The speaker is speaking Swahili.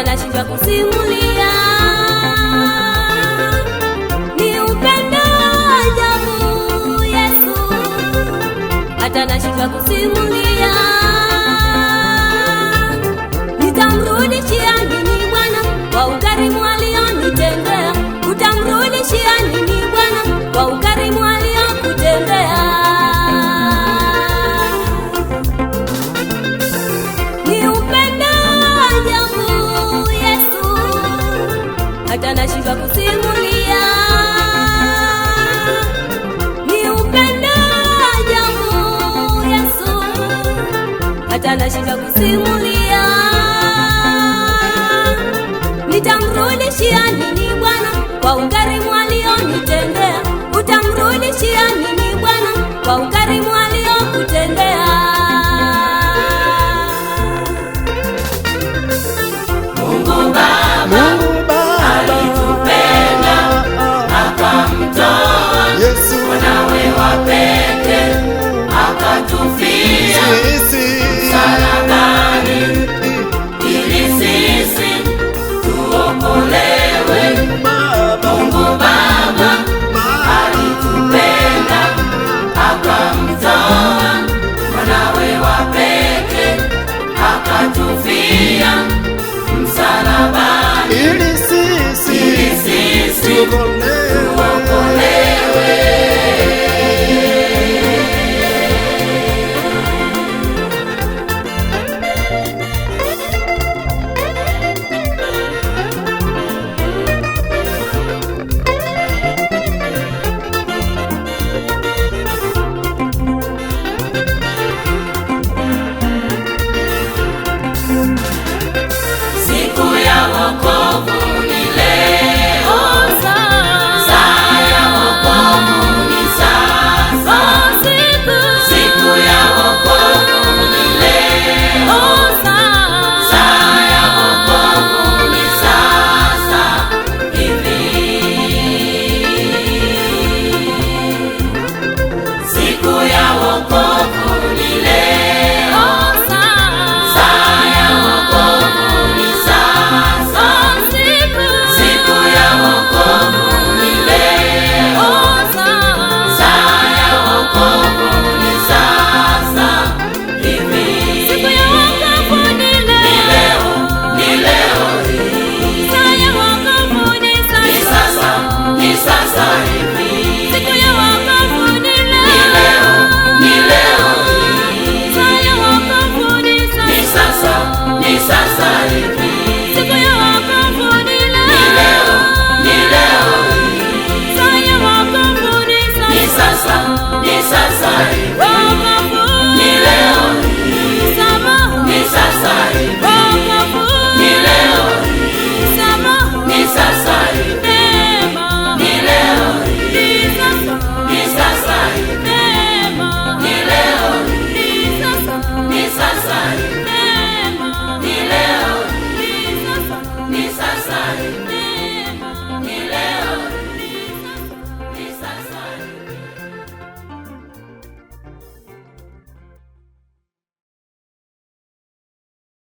nashindwa kusimulia. Ni upendo ajabu Yesu, hata nashindwa kusimulia. Nitamrudishia nini Bwana kwa ukarimu alionitendea? Utamrudishia nini Bwana kwa ukarimu aliokutendea? Ni upendo ajabu Yesu, hata nashindwa kusimulia. Ni upendo ajabu Yesu, hata nashindwa kusimulia. Nitamrudishia nini Bwana kwa ukarimu alionitendea? Utamrudishia nini Bwana kwa ukarimu aliokutendea? Mungu Baba alitupenda akamtoa mwanawe wa pekee akatufia msalabani ili sisi tuokolewe. Mungu Baba alitupenda akamtoa mwanawe wa pekee akatufia msalabani ili sisi tuokolewe.